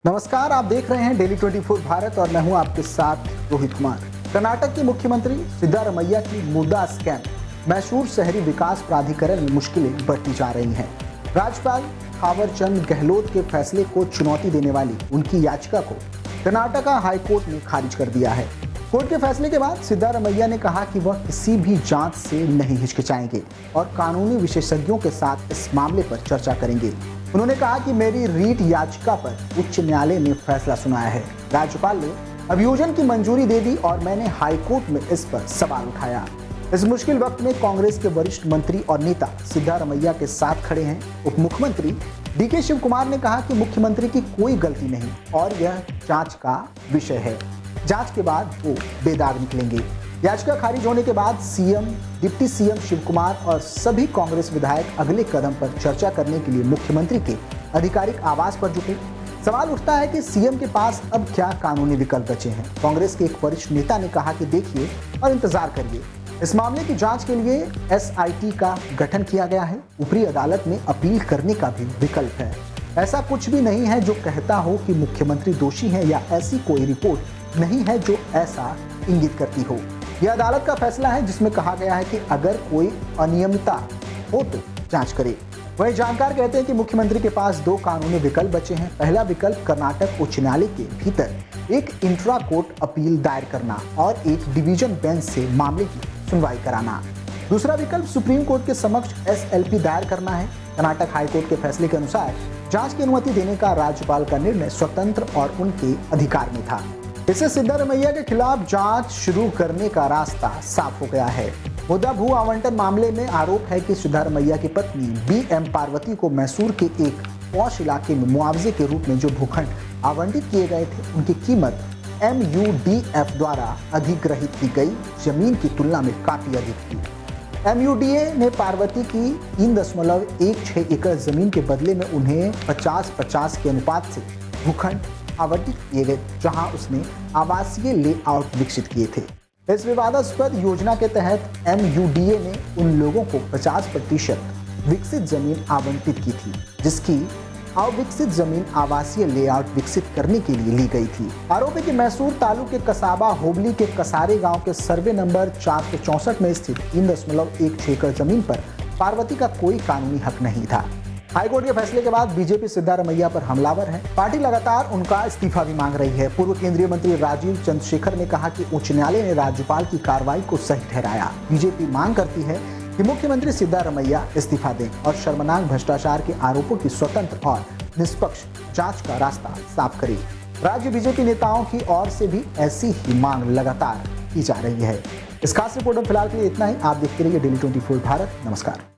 नमस्कार, आप देख रहे हैं डेली 24 भारत और मैं हूं आपके साथ रोहित कुमार। कर्नाटक के मुख्यमंत्री सिद्धारमैया की मुद्दा स्कैम मैसूर शहरी विकास प्राधिकरण में मुश्किलें बढ़ती जा रही हैं। राज्यपाल थावरचंद गहलोत के फैसले को चुनौती देने वाली उनकी याचिका को कर्नाटक हाईकोर्ट ने खारिज कर दिया है। कोर्ट के फैसले के बाद सिद्धारमैया ने कहा कि वह किसी भी जांच से नहीं हिचकिचाएंगे और कानूनी विशेषज्ञों के साथ इस मामले पर चर्चा करेंगे। उन्होंने कहा कि मेरी रीट याचिका पर उच्च न्यायालय ने फैसला सुनाया है। राज्यपाल ने अभियोजन की मंजूरी दे दी और मैंने हाईकोर्ट में इस पर सवाल उठाया। इस मुश्किल वक्त में कांग्रेस के वरिष्ठ मंत्री और नेता सिद्धारमैया के साथ खड़े हैं। उप मुख्यमंत्री डीके शिव कुमार ने कहा कि मुख्यमंत्री की कोई गलती नहीं और यह जांच का विषय है। जांच के बाद वो बेदाग निकलेंगे। याचिका खारिज होने के बाद CM, deputy CM Shiv Kumar और सभी कांग्रेस विधायक अगले कदम पर चर्चा करने के लिए मुख्यमंत्री के आधिकारिक आवास पर जुटे। सवाल उठता है कि सीएम के पास अब क्या कानूनी विकल्प बचे हैं। कांग्रेस के एक वरिष्ठ नेता ने कहा कि देखिए और इंतजार करिए, इस मामले की जांच के लिए एसआईटी का गठन किया गया है। ऊपरी अदालत में अपील करने का भी विकल्प है। ऐसा कुछ भी नहीं है जो कहता हो कि मुख्यमंत्री दोषी है या ऐसी कोई रिपोर्ट नहीं है जो ऐसा इंगित करती हो। यह अदालत का फैसला है जिसमें कहा गया है कि अगर कोई अनियमितता हो तो जांच करे। वही जानकार कहते हैं कि मुख्यमंत्री के पास दो कानूनी विकल्प बचे हैं। पहला विकल्प कर्नाटक उच्च न्यायालय के भीतर एक इंट्रा कोर्ट अपील दायर करना और एक डिवीजन बेंच से मामले की सुनवाई कराना। दूसरा विकल्प सुप्रीम कोर्ट के समक्ष एसएलपी दायर करना है। कर्नाटक हाईकोर्ट के फैसले के अनुसार जांच की अनुमति देने का राज्यपाल का निर्णय स्वतंत्र और उनके अधिकार में था। इससे सिद्धारमैया के खिलाफ जांच शुरू करने का रास्ता साफ हो गया है। मुद्दा भू आवंटन मामले में आरोप है कि सिद्धारमैया की पत्नी बीएम पार्वती को मैसूर के एक पॉश इलाके में मुआवजे के रूप में जो भूखंड आवंटित किए गए थे, उनकी कीमत MUDF द्वारा अधिग्रहित की गई जमीन की तुलना में काफी अधिक थी। MUDA ने पार्वती की 3.16 एकड़ जमीन के बदले में उन्हें 50-50 के अनुपात से भूखंड आवंटित किए गए, जहां उसने आवासीय लेआउट विकसित किए थे। इस विवादास्पद योजना के तहत MUDA ने उन लोगों को 50% विकसित जमीन आवंटित की थी, जिसकी अविकसित जमीन आवासीय लेआउट विकसित करने के लिए ली गई थी। आरोप है कि मैसूर तालुक के कसाबा होबली के कसारे गांव के सर्वे नंबर 464 में स्थित 3.16 एकड़ जमीन पर पार्वती का कोई कानूनी हक नहीं था। हाईकोर्ट के फैसले के बाद बीजेपी सिद्धारमैया पर हमलावर है। पार्टी लगातार उनका इस्तीफा भी मांग रही है। पूर्व केंद्रीय मंत्री राजीव चंद्रशेखर ने कहा कि उच्च न्यायालय ने राज्यपाल की कार्रवाई को सही ठहराया। बीजेपी मांग करती है कि मुख्यमंत्री सिद्धारमैया इस्तीफा दें और शर्मनाक भ्रष्टाचार के आरोपों की स्वतंत्र और निष्पक्ष जांच का रास्ता साफ करें। राज्य बीजेपी नेताओं की ओर से भी ऐसी ही मांग लगातार की जा रही है। इस खास रिपोर्ट में फिलहाल के लिए इतना ही। आप देखते रहिए डेली 24 भारत। नमस्कार।